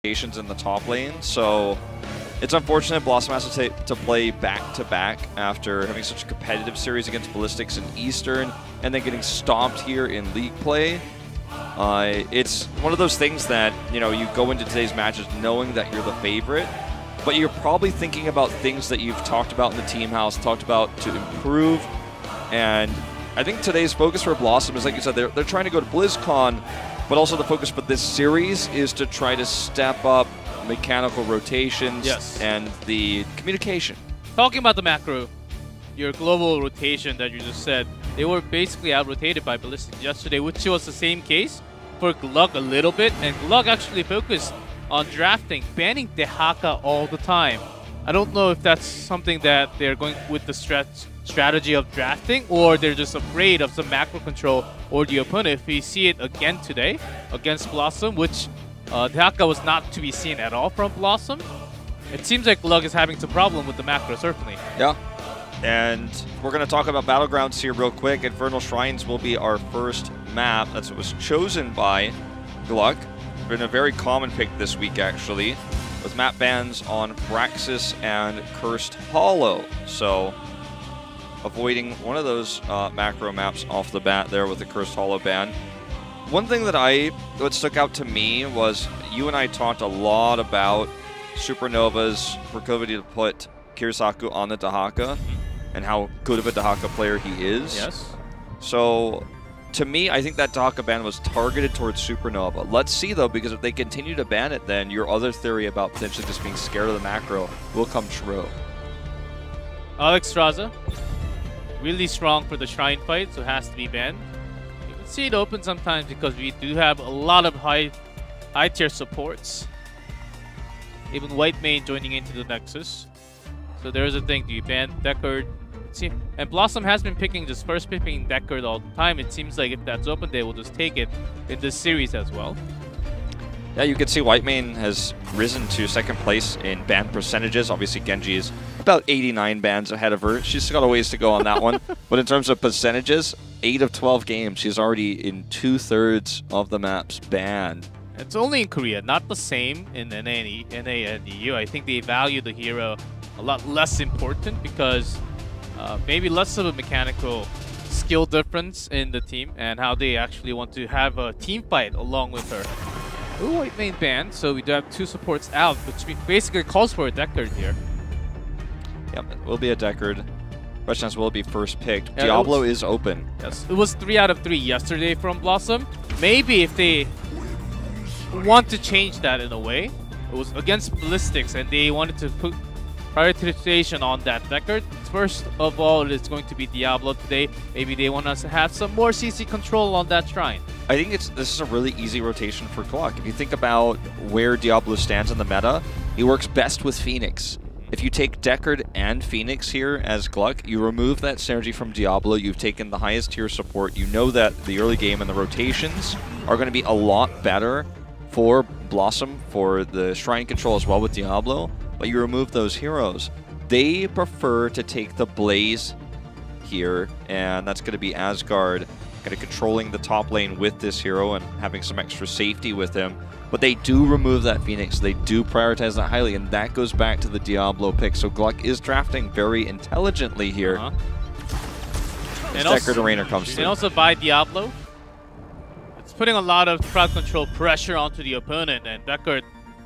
rotations in the top lane, so it's unfortunate BlossoM has to play back-to-back after having such a competitive series against Ballistics in Eastern and then getting stomped here in League play. It's one of those things that, you know, you go into today's matches knowing that you're the favorite, but you're probably thinking about things that you've talked about in the team house, talked about to improve, and I think today's focus for BlossoM is, like you said, they're trying to go to BlizzCon, but also the focus for this series is to try to step up mechanical rotations and the communication. Talking about the macro, your global rotation that you just said, they were basically out-rotated by Ballistics yesterday, which was the same case for GLuck a little bit, and GLuck actually focused on drafting, banning Dehaka all the time. I don't know if that's something that they're going with the strategy of drafting, or they're just afraid of some macro control or the opponent. If we see it again today against BlossoM, which Dehaka was not to be seen at all from BlossoM, it seems like GLuck is having some problem with the macro, certainly. Yeah. And we're going to talk about Battlegrounds here real quick. Infernal Shrines will be our first map. That's what was chosen by GLuck. Been a very common pick this week, actually, with map bans on Braxis and Cursed Hollow. So avoiding one of those macro maps off the bat there with the Cursed Hollow ban. One thing that stuck out to me was you and I talked a lot about Supernova's proclivity to put Kirisaku on the Dehaka and how good of a Dehaka player he is. Yes. So to me, I think that Dehaka ban was targeted towards Supernova. Let's see, though, because if they continue to ban it, then your other theory about potentially just being scared of the macro will come true. Alex Straza, really strong for the Shrine fight, so has to be banned. You can see it open sometimes because we do have a lot of high-tier supports. Even White Mane joining into the Nexus. So there's a thing, do you ban Deckard? See, and BlossoM has been picking, just first picking Deckard all the time. It seems like if that's open, they will just take it in this series as well. Yeah, you can see White Mane has risen to second place in ban percentages. Obviously, Genji is about 89 bans ahead of her. She's got a ways to go on that one. But in terms of percentages, 8 of 12 games, she's already in 2/3 of the maps banned. It's only in Korea, not the same in NA and EU. I think they value the hero a lot less important because maybe less of a mechanical skill difference in the team and how they actually want to have a team fight along with her. Ooh, White Mane banned, so we do have 2 supports out, which basically calls for a Deckard here. Yep, it will be a Deckard. Question is, will it be first picked? Yeah, Diablo is open. Yes, it was 3 out of 3 yesterday from BlossoM. Maybe if they want to change that in a way, it was against Ballistics and they wanted to put prioritization on that Deckard. First of all, it's going to be Diablo today. Maybe they want us to have some more CC control on that Shrine. I think this is a really easy rotation for GLuck. If you think about where Diablo stands in the meta, he works best with Phoenix. If you take Deckard and Phoenix here as GLuck, you remove that synergy from Diablo. You've taken the highest tier support. You know that the early game and the rotations are going to be a lot better for BlossoM, for the Shrine control as well with Diablo, but you remove those heroes. They prefer to take the Blaze here, and that's going to be Asgard kind of controlling the top lane with this hero and having some extra safety with him. But they do remove that Phoenix. They do prioritize that highly, and that goes back to the Diablo pick. So GLuck is drafting very intelligently here. And Deckard Arena comes through. And also by Diablo, it's putting a lot of crowd control pressure onto the opponent, and Deckard,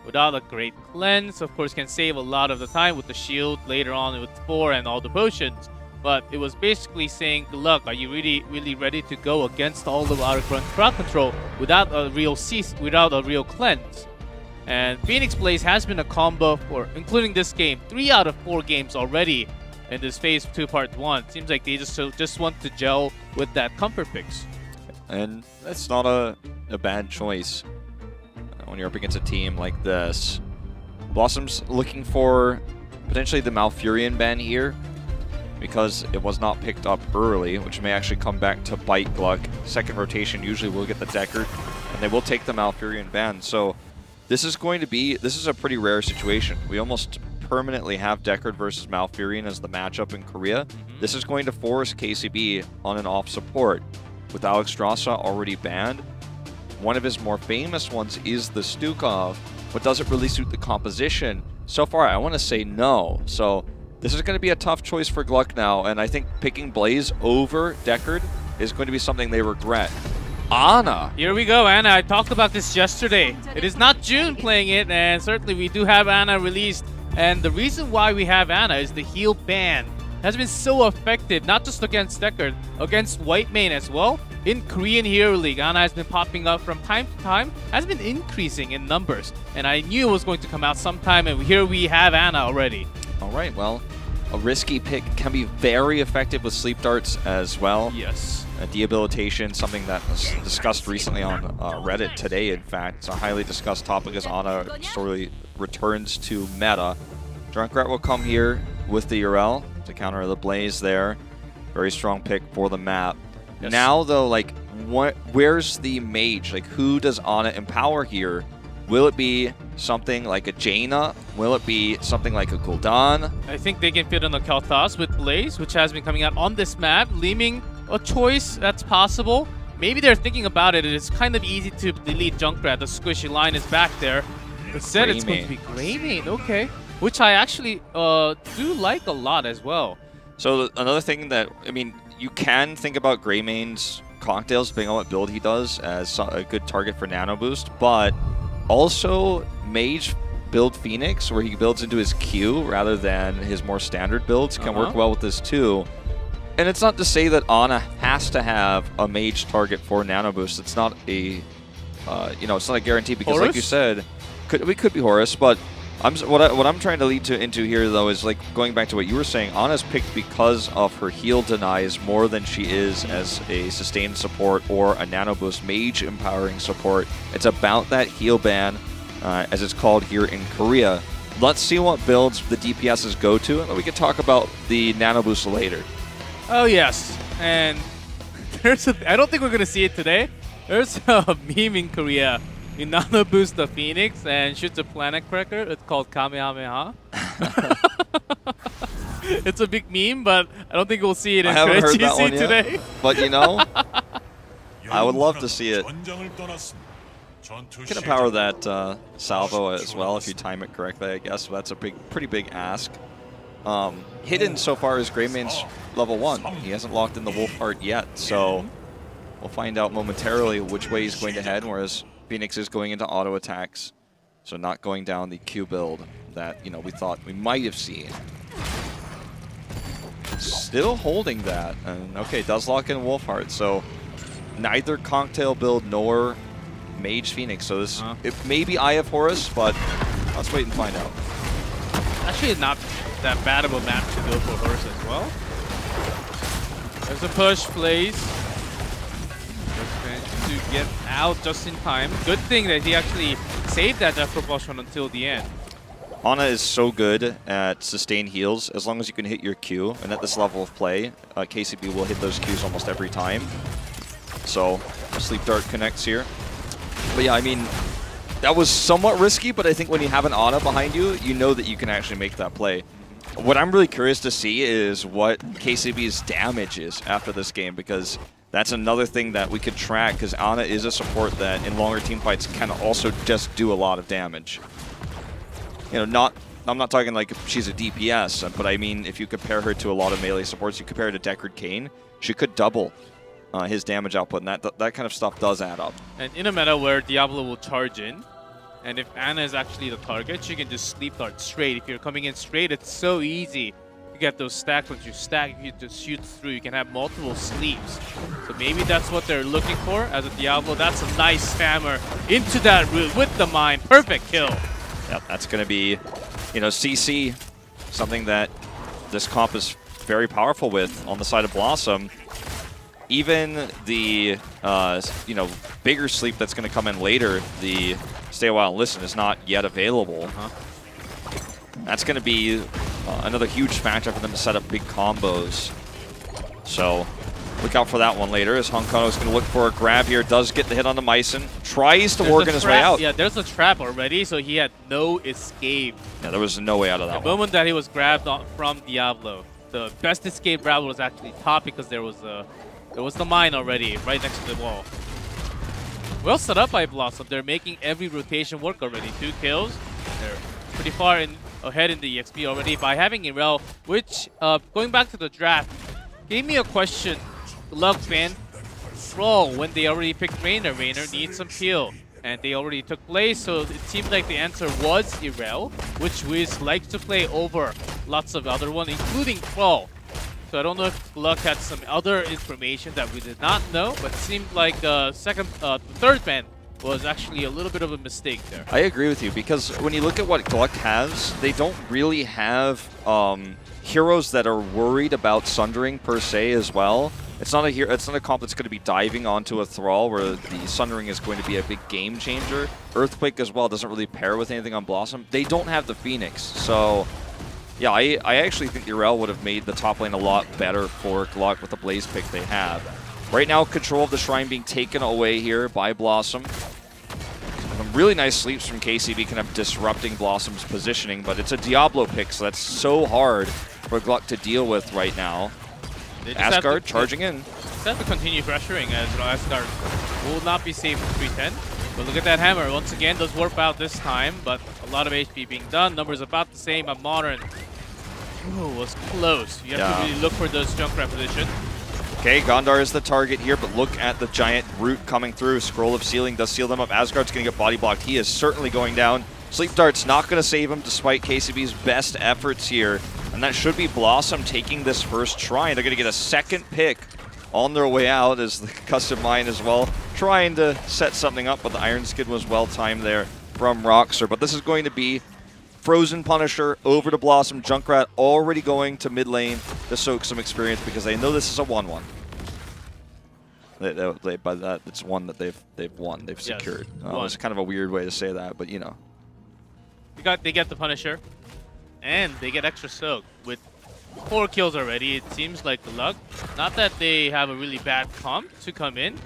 without a great cleanse, of course, can save a lot of the time with the shield later on with 4 and all the potions. But it was basically saying, GLuck, are you really ready to go against all of our crowd control without a real without a real cleanse? And Phoenix Blaze has been a combo for, including this game, 3 out of 4 games already in this Phase 2 Part 1. Seems like they just want to gel with that comfort picks. And that's not a bad choice when you're up against a team like this. BlossoM's looking for potentially the Malfurion ban here because it was not picked up early, which may actually come back to bite GLuck. Second rotation usually will get the Deckard, and they will take the Malfurion ban. So this is a pretty rare situation. We almost permanently have Deckard versus Malfurion as the matchup in Korea. This is going to force KCB on an off support. With Alex Strasza already banned, one of his more famous ones is the Stukov, but does it really suit the composition? So far, I want to say no. So this is going to be a tough choice for GLuck now, and I think picking Blaze over Deckard is going to be something they regret. Ana. Here we go, Ana. I talked about this yesterday. It is not June playing it, and certainly we do have Ana released. And the reason why we have Ana is the heal ban has been so effective, not just against Deckard, against White Main as well. In Korean Hero League, Ana has been popping up from time to time, has been increasing in numbers. And I knew it was going to come out sometime, and here we have Ana already. All right, well, a risky pick can be very effective with sleep darts as well. Yes. Debilitation, something that was discussed recently on Reddit today, in fact. It's a highly discussed topic as Ana sorely returns to meta. Junkrat will come here with the Urel to counter the Blaze there. Very strong pick for the map. Yes. Now, though, like, where's the mage? Like, who does Ana empower here? Will it be something like a Jaina? Will it be something like a Gul'dan? I think they can fit on the Kalthas with Blaze, which has been coming out on this map, leaving a choice that's possible. Maybe they're thinking about it, and it's kind of easy to delete Junkrat. The squishy line is back there. Instead, it's going to be Greymane, okay. Which I actually do like a lot as well. So another thing that, I mean, you can think about Greymane's cocktails, depending on what build he does, as a good target for Nano Boost, but also Mage build Phoenix, where he builds into his Q rather than his more standard builds, can work well with this too. And it's not to say that Ana has to have a Mage target for Nano Boost. It's not a, you know, it's not a guarantee because, Horus? like you said, we could be Horus, but what I'm trying to lead into here though is like going back to what you were saying. Ana's picked because of her heal denies more than she is as a sustained support or a Nano Boost Mage empowering support. It's about that heal ban, as it's called here in Korea. Let's see what builds the DPSs go to, and then we can talk about the Nano Boost later. Oh yes, and there's I don't think we're gonna see it today. There's a meme in Korea. You Nano Boost the Phoenix and shoots a planet cracker. It's called Kamehameha. It's a big meme, but I don't think we'll see it in HGC today. Yet, but you know, I would love to see it. You can empower that salvo as well if you time it correctly, I guess. But that's a pretty big ask. Hidden so far is Greymane's level 1. He hasn't locked in the Wolf Heart yet, so we'll find out momentarily which way he's going to head, whereas Phoenix is going into auto attacks, so not going down the Q build that, you know, we thought we might have seen. Still holding that, and okay, does lock in Wolf Heart, so neither Cocktail build nor Mage Phoenix, so this it may be Eye of Horus, but let's wait and find out. Actually, not that bad of a map to go for Horus as well. There's a push, Blaze. Just managed to get out just in time. Good thing that he actually saved that death propulsion until the end. Ana is so good at sustained heals as long as you can hit your Q, and at this level of play, KCB will hit those Qs almost every time. So, Sleep Dart connects here. But yeah, I mean, that was somewhat risky, but I think when you have an Ana behind you, you know that you can actually make that play. What I'm really curious to see is what KCB's damage is after this game, because that's another thing that we could track, because Ana is a support that in longer team fights can also just do a lot of damage. You know, I'm not talking like she's a DPS, but I mean if you compare her to a lot of melee supports, you compare her to Deckard Cain, she could double his damage output, and that kind of stuff does add up. And in a meta where Diablo will charge in, and if Ana is actually the target, she can just sleep dart straight. If you're coming in straight, it's so easy to get those stacks. Once you stack, if you just shoot through, you can have multiple sleeps. So maybe that's what they're looking for as a Diablo. That's a nice spammer into that root with the mine. Perfect kill. Yep, that's going to be, you know, CC, something that this comp is very powerful with on the side of BlossoM. Even the, you know, bigger sleep that's going to come in later, the Stay a While and Listen, is not yet available. That's going to be another huge factor for them to set up big combos. So look out for that one later, as Honkono is going to look for a grab here. Does get the hit on the Mycen. Tries to work in his way out. Yeah, there's a trap already, so he had no escape. Yeah, there was no way out of that one. The moment that he was grabbed from Diablo, the best escape route was actually top because there was the mine already right next to the wall. Well set up by BlossoM. They're making every rotation work already. 2 kills. They're pretty far ahead in the EXP already by having Irel, which, going back to the draft, gave me a question. GLuck fan, Troll, when they already picked Raynor. Raynor needs some heal, and they already took place, so it seemed like the answer was Irel, which Wiz likes to play over lots of other ones, including Troll. So I don't know if GLuck had some other information that we did not know, but it seemed like the third ban was actually a little bit of a mistake there. I agree with you, because when you look at what GLuck has, they don't really have heroes that are worried about sundering per se as well. It's not a comp that's going to be diving onto a Thrall where the sundering is going to be a big game changer. Earthquake as well doesn't really pair with anything on BlossoM. They don't have the Phoenix, so yeah, I actually think Irel would have made the top lane a lot better for GLuck with the Blaze pick they have. Right now, control of the Shrine being taken away here by BlossoM. Some really nice sleeps from KCB, kind of disrupting BlossoM's positioning, but it's a Diablo pick, so that's so hard for GLuck to deal with right now. Asgard charging in. Just have to continue pressuring as Asgard will not be safe for 310. But look at that hammer. Once again, does warp out this time, but a lot of HP being done. Numbers about the same on Modern. Ooh, was close. You have to really look for those Junkrat position. Okay, Gondar is the target here, but look at the giant root coming through. Scroll of Sealing does seal them up. Asgard's going to get body blocked. He is certainly going down. Sleep Dart's not going to save him despite KCB's best efforts here. And that should be BlossoM taking this first Shrine. They're going to get a second pick on their way out as the custom mine as well, trying to set something up, but the Iron Skin was well timed there from Roxer. But this is going to be Frozen Punisher over to BlossoM. Junkrat already going to mid lane to soak some experience because they know this is a 1-1. By that, it's one that they've won. They've secured. It's kind of a weird way to say that, but you know. They get the Punisher, and they get extra soak with 4 kills already. It seems like GLuck. Not that they have a really bad comp to come in.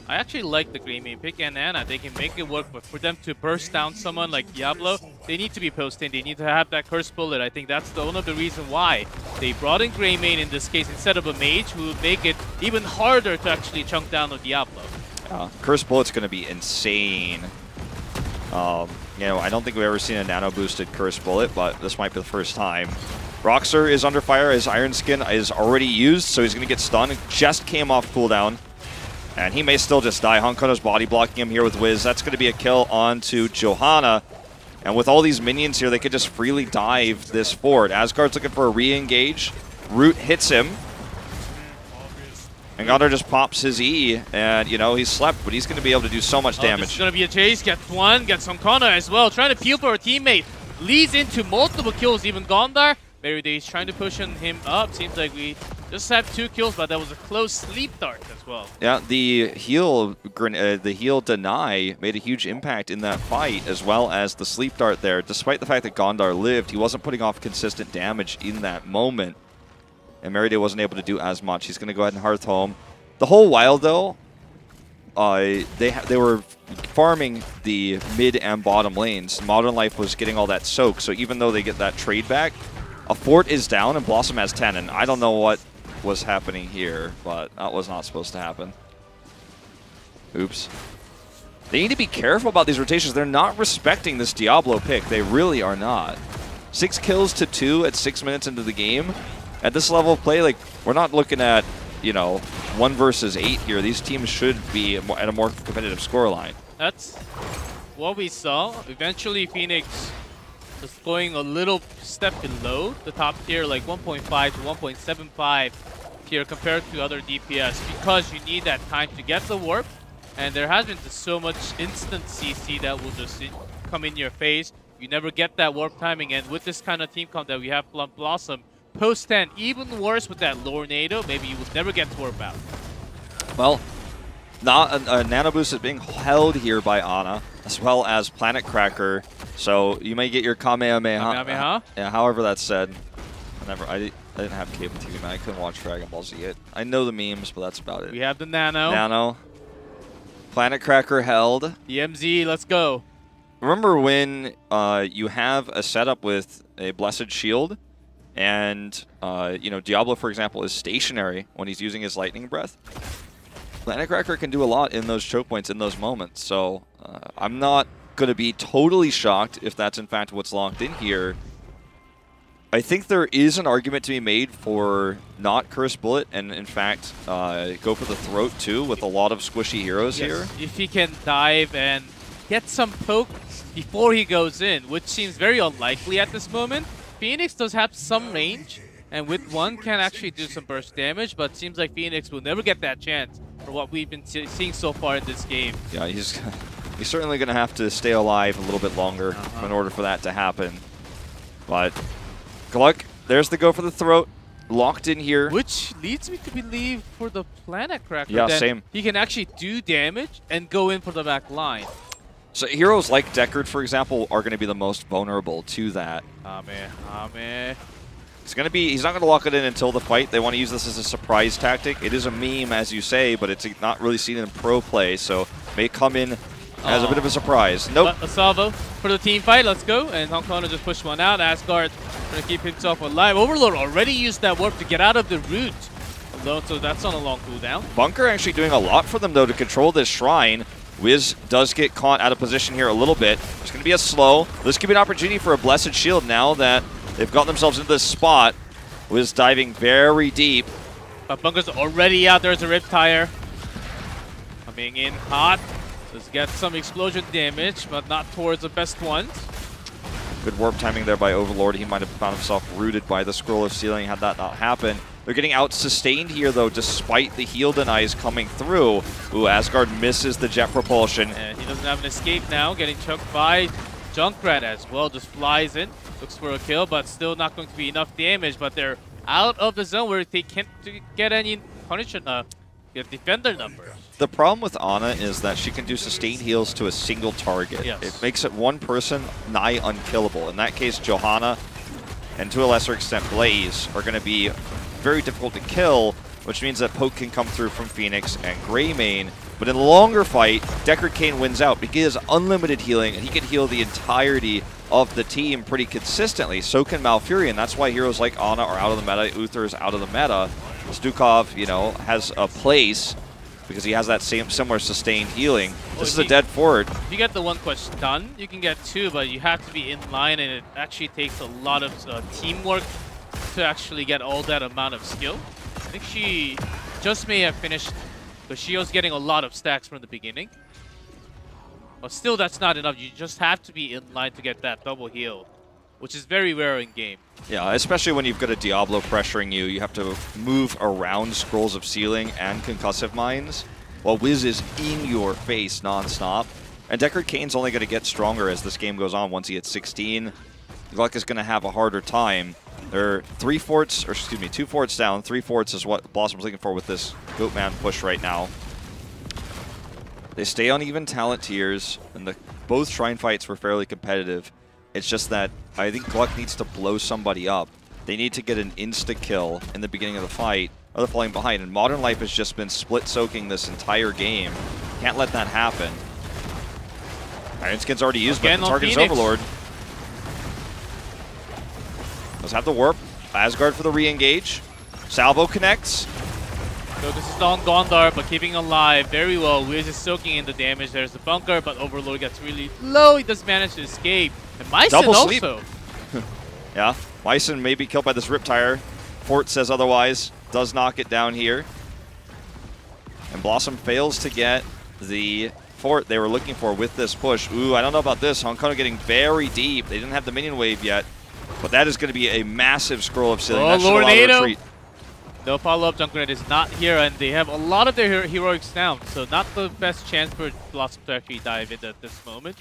I actually like the Greymane pick and Ana. They can make it work, but for them to burst down someone like Diablo, they need to be posting. They need to have that Curse Bullet. I think that's one of the reasons why they brought in Greymane in this case instead of a Mage, who would make it even harder to actually chunk down a Diablo. Curse Bullet's going to be insane. You know, I don't think we've ever seen a nano-boosted Curse Bullet, but this might be the first time. Roxer is under fire. His Iron Skin is already used, so he's going to get stunned. It just came off cooldown. And he may still just die. Honkono's body blocking him here with Wiz. That's going to be a kill onto Johanna. And with all these minions here, they could just freely dive this fort. Asgard's looking for a re-engage. Root hits him. And Gondar just pops his E. And, you know, he's slept, but he's going to be able to do so much damage. This is going to be a chase. Gets one. Gets Honkono as well. Trying to peel for a teammate. Leads into multiple kills. Even Gondar. He's trying to push him up. Seems like we just had 2 kills, but that was a close sleep dart as well. Yeah, the heal deny made a huge impact in that fight, as well as the sleep dart there. Despite the fact that Gondar lived, he wasn't putting off consistent damage in that moment. And Meriday wasn't able to do as much. He's going to go ahead and Hearth home. The whole while, though, they were farming the mid and bottom lanes. Modern Life was getting all that soak, so even though they get that trade back, a fort is down and BlossoM has 10, and I don't know what was happening here, but that was not supposed to happen. Oops. They need to be careful about these rotations. They're not respecting this Diablo pick. They really are not. 6 kills to 2 at 6 minutes into the game. At this level of play, like, we're not looking at, you know, 1 versus 8 here. These teams should be at a more competitive scoreline. That's what we saw. Eventually, Phoenix just going a little step below the top tier, like 1.5 to 1.75 tier compared to other DPS, because you need that time to get the warp, and there has been so much instant CC that will just come in your face. You never get that warp timing, and with this kind of team comp that we have from BlossoM, post 10, even worse with that lower NATO, maybe you would never get to warp out. Well, a Nano Boost is being held here by Ana, as well as Planet Cracker. So you may get your Kamehameha. Yeah, however that's said. I didn't have cable TV, man. I couldn't watch Dragon Ball Z yet. I know the memes, but that's about it. We have the Nano. Nano. Planet Cracker held. The MZ, let's go. Remember when you have a setup with a Blessed Shield, and you know, Diablo, for example, is stationary when he's using his Lightning Breath? Planet Cracker can do a lot in those choke points in those moments, so I'm not going to be totally shocked if that's in fact what's locked in here. I think there is an argument to be made for not Curse Bullet and, in fact, go for the throat, too, with a lot of squishy heroes here. If he can dive and get some poke before he goes in, which seems very unlikely at this moment. Phoenix does have some range, and with one can actually do some burst damage, but seems like Phoenix will never get that chance for what we've been seeing so far in this game. Yeah, he's certainly going to have to stay alive a little bit longer in order for that to happen. But GLuck, there's the go for the throat, locked in here. Which leads me to believe for the Planet Cracker yeah, that same. he can actually do damage and go in for the back line. So heroes like Deckard, for example, are going to be the most vulnerable to that. Ame. He's not going to lock it in until the fight. They want to use this as a surprise tactic. It is a meme, as you say, but it's not really seen in pro play, so may come in as a bit of a surprise. Nope. A salvo for the team fight. Let's go. And Hong Kong just pushed one out. Asgard trying to keep himself alive. Overlord already used that warp to get out of the root alone, so that's on a long cooldown. Bunker actually doing a lot for them, though, to control this shrine. Wiz does get caught out of position here a little bit. There's going to be a slow. This could be an opportunity for a Blessed Shield now that they've gotten themselves into this spot. Wiz diving very deep. But Bunker's already out there as a Riptire. Coming in hot. Does get some explosion damage, but not towards the best ones. Good warp timing there by Overlord. He might have found himself rooted by the Scroll of Sealing had that not happened. They're getting out-sustained here, though, despite the heal denies coming through. Ooh, Asgard misses the jet propulsion. And he doesn't have an escape now, getting choked by Junkrat as well. Just flies in, looks for a kill, but still not going to be enough damage. But they're out of the zone where they can't get any punishment, defender numbers. The problem with Ana is that she can do sustained heals to a single target. Yes. It makes it one person nigh unkillable. In that case, Johanna and to a lesser extent Blaze are going to be very difficult to kill, which means that poke can come through from Phoenix and Greymane. But in the longer fight, Deckard Cain wins out because he has unlimited healing and he can heal the entirety of the team pretty consistently. So can Malfurion. That's why heroes like Ana are out of the meta. Uther is out of the meta. Stukov, you know, has a place because he has that similar sustained healing. This is a dead fort. If you get the one quest done, you can get two, but you have to be in line, and it actually takes a lot of teamwork to actually get all that amount of skill. I think she just may have finished, but she was getting a lot of stacks from the beginning. But still, that's not enough. You just have to be in line to get that double heal, which is very rare in game. Yeah, especially when you've got a Diablo pressuring you. You have to move around Scrolls of Sealing and Concussive Mines, while Wiz is in your face non-stop. And Deckard Cain's only going to get stronger as this game goes on. Once he hits 16, GLuck is going to have a harder time. There are 2 forts down. 3 forts is what BlossoM's looking for with this Goatman push right now. They stay on even talent tiers, and both Shrine fights were fairly competitive. It's just that I think GLuck needs to blow somebody up. They need to get an insta-kill in the beginning of the fight, or they're falling behind. And Modern Life has just been split-soaking this entire game. Can't let that happen. Iron Skin's already used, but the target is Overlord. Let's have the warp. Asgard for the re-engage. Salvo connects. So this is on Gondar, but keeping alive very well. Wiz is soaking in the damage. There's the bunker, but Overlord gets really low. He does manage to escape. And Myson also. Yeah, Myson may be killed by this Riptire. Fort says otherwise. Does knock it down here. And BlossoM fails to get the fort they were looking for with this push. Ooh, I don't know about this. Hong Kong getting very deep. They didn't have the minion wave yet. But that is going to be a massive Scroll of Sealing. That should allow the retreat. No follow-up. Junkrat is not here, and they have a lot of their heroics down, so not the best chance for BlossoM to actually dive in at this moment.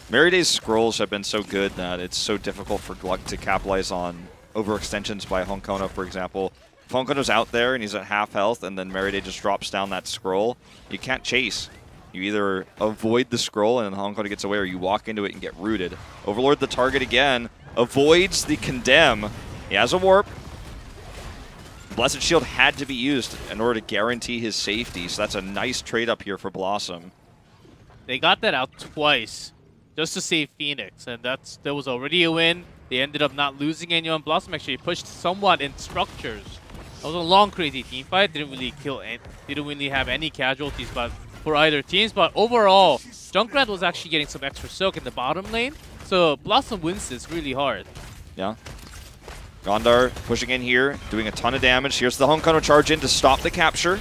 Merriday's scrolls have been so good that it's so difficult for GLuck to capitalize on overextensions by Honkono, for example. If Honkono's out there and he's at half health and then Meriday just drops down that scroll, you can't chase. You either avoid the scroll and then Honkono gets away, or you walk into it and get rooted. Overlord the target again, avoids the condemn. He has a warp. Blessed Shield had to be used in order to guarantee his safety, so that's a nice trade up here for BlossoM. They got that out twice just to save Phoenix, and that was already a win. They ended up not losing anyone. BlossoM actually pushed somewhat in structures It was a long, crazy team fight. Didn't really have any casualties, but for either teams. But overall, Junkrat was actually getting some extra soak in the bottom lane, so BlossoM wins this really hard. Yeah. Gondar pushing in here, doing a ton of damage. Here's the Honkono charge in to stop the capture.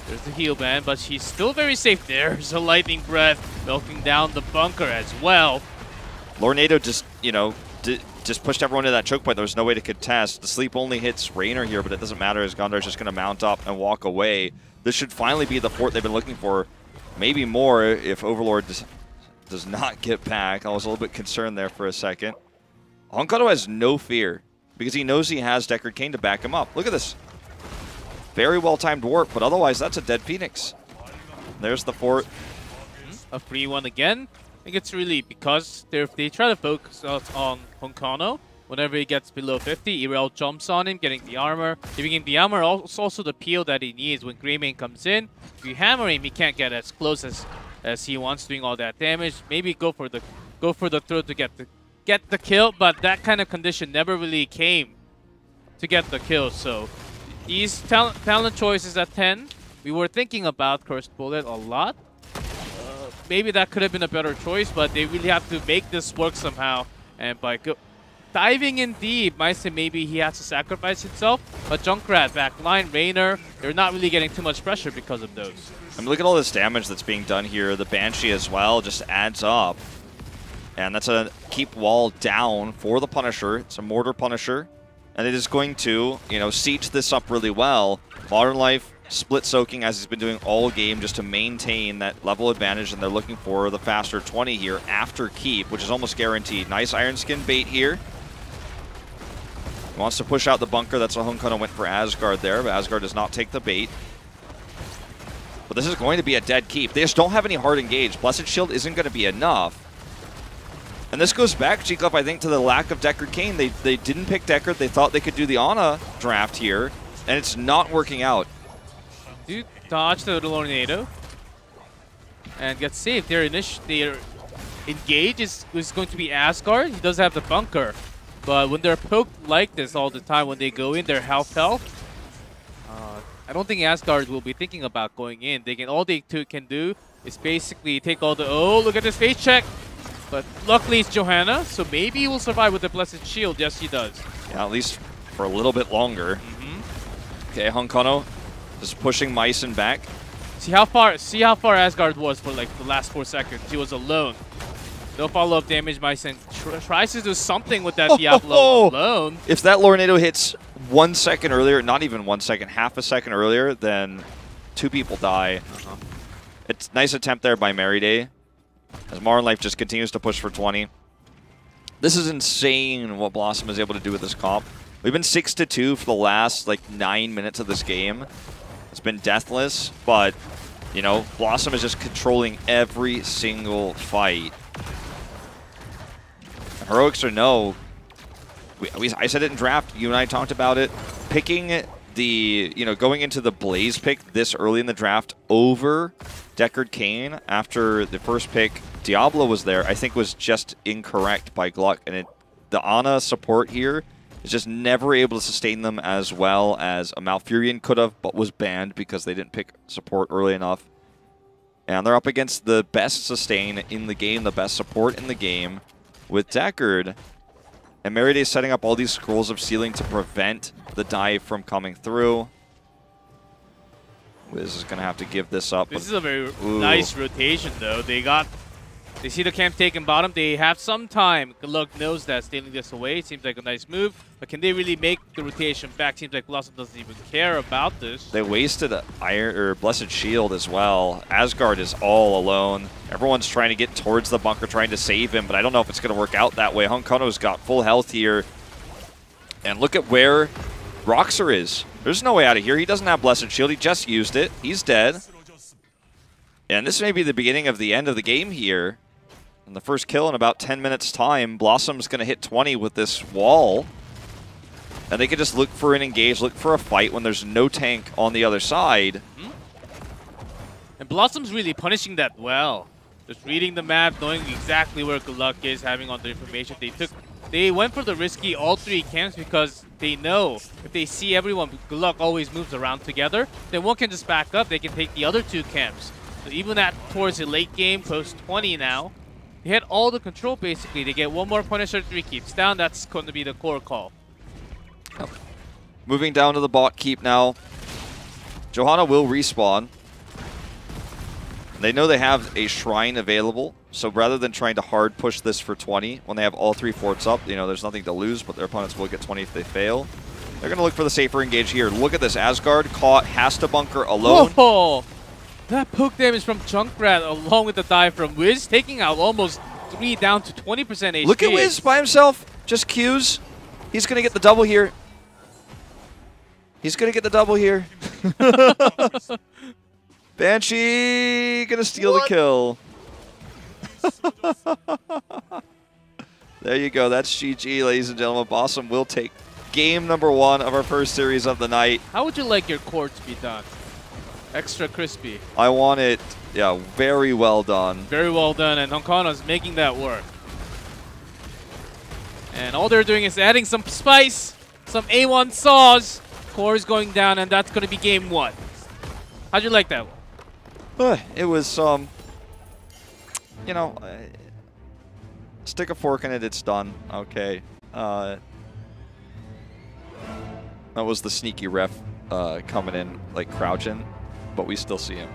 There's the heal band, but she's still very safe. There's a lightning breath melting down the bunker as well. Lornado just, you know, just pushed everyone to that choke point. There was no way to contest. The sleep only hits Raynor here, but it doesn't matter as Gondar's just going to mount up and walk away. This should finally be the fort they've been looking for. Maybe more if Overlord does not get back. I was a little bit concerned there for a second. Honkono has no fear because he knows he has Deckard Cain to back him up. Look at this. Very well-timed warp, but otherwise that's a dead Phoenix. There's the fort. A free one again. I think it's really because they try to focus on Honkono. Whenever he gets below 50, Irel jumps on him, getting the armor. Giving him the armor, also the peel that he needs when Greymane comes in. If you hammer him, he can't get as close as he wants, doing all that damage. Maybe go for the throw to get the kill, but that kind of condition never really came to get the kill. So these talent choices at 10, we were thinking about Cursed Bullet a lot. Maybe that could have been a better choice, but they really have to make this work somehow. And by diving in deep, might say maybe he has to sacrifice himself. But Junkrat, backline, Raynor, they're not really getting too much pressure because of those. I mean, look at all this damage that's being done here. The Banshee as well just adds up. And that's a keep wall down for the Punisher. It's a Mortar Punisher. And it is going to, you know, siege this up really well. Modern Life split soaking as he's been doing all game just to maintain that level advantage, and they're looking for the faster 20 here after keep, which is almost guaranteed. Nice Iron Skin bait here. He wants to push out the bunker. That's what Honkono went for Asgard there, but Asgard does not take the bait. But this is going to be a dead keep. They just don't have any hard engage. Blessed Shield isn't going to be enough. And this goes back, GLuck, I think, to the lack of Deckard Cain. They didn't pick Deckard. They thought they could do the Ana draft here, and it's not working out. Dude, dodge the Lornado and get saved. Their engage is going to be Asgard. He does have the bunker, but when they're poked like this all the time, when they go in, their health. I don't think Asgard will be thinking about going in. All they can do is basically take all the. Oh, look at this face check! But luckily it's Johanna, so maybe he will survive with the Blessed Shield. Yes, he does. Yeah, at least for a little bit longer. Okay, Honkono just pushing Myson back. See how far Asgard was for like the last 4 seconds. He was alone. No follow-up damage. Myson tries to do something with that Diablo alone. If that Lornado hits 1 second earlier, not even 1 second, half a second earlier, then 2 people die. It's a nice attempt there by Merryday, as Modern Life just continues to push for 20. This is insane what BlossoM is able to do with this comp. We've been 6-2 for the last like 9 minutes of this game. It's been deathless, but you know, BlossoM is just controlling every single fight. Heroics or no, I said it in draft. You and I talked about it. Picking the, going into the Blaze pick this early in the draft over Deckard Cain after the first pick, Diablo was there, I think was just incorrect by GLuck. And the Ana support here is just never able to sustain them as well as a Malfurion could have, but was banned because they didn't pick support early enough. And they're up against the best sustain in the game, the best support in the game with Deckard. And Merryday setting up all these scrolls of sealing to prevent the dive from coming through. Wiz is going to have to give this up. This is a very nice rotation, though. They see the camp taken bottom. They have some time. GLuck knows that stealing this away seems like a nice move. But can they really make the rotation back? Seems like BlossoM doesn't even care about this. They wasted Blessed Shield as well. Asgard is all alone. Everyone's trying to get towards the bunker, trying to save him, but I don't know if it's going to work out that way. Honkono's got full health here. And look at where Roxer is. There's no way out of here. He doesn't have Blessed Shield. He just used it. He's dead. And this may be the beginning of the end of the game here. And the first kill in about 10 minutes' time. BlossoM's going to hit 20 with this wall. And they can just look for an engage, look for a fight when there's no tank on the other side. And BlossoM's really punishing that well. Just reading the map, knowing exactly where GLuck is, having all the information. They took They went for the risky all 3 camps because they know if they see everyone, GLuck always moves around together, then one can just back up, they can take the other 2 camps. So even towards the late game, post 20 now, they hit all the control basically. They get 1 more Punisher, 3 keeps down, that's going to be the core call. Oh. Moving down to the bot keep now. Johanna will respawn. They know they have a shrine available, so rather than trying to hard push this for 20, when they have all 3 forts up, you know, there's nothing to lose, but their opponents will get 20 if they fail. They're going to look for the safer engage here. Look at this. Asgard caught, has to bunker alone. Whoa! That poke damage from Junkrat along with the dive from Wiz, taking out almost 3 down to 20% HP. Look at Wiz by himself. Just Qs. He's going to get the double here. He's going to get the double here. Banshee going to steal the kill. There you go. That's GG, ladies and gentlemen. BlossoM will take game number 1 of our first series of the night. How would you like your core to be done? Extra crispy. I want it, yeah, very well done. Very well done, and Honkano's making that work. And all they're doing is adding some spice, some A1 sauce. Core is going down, and that's going to be game 1. How'd you like that one? It was, you know, stick a fork in it, it's done. Okay. That was the sneaky ref coming in, like crouching, but we still see him.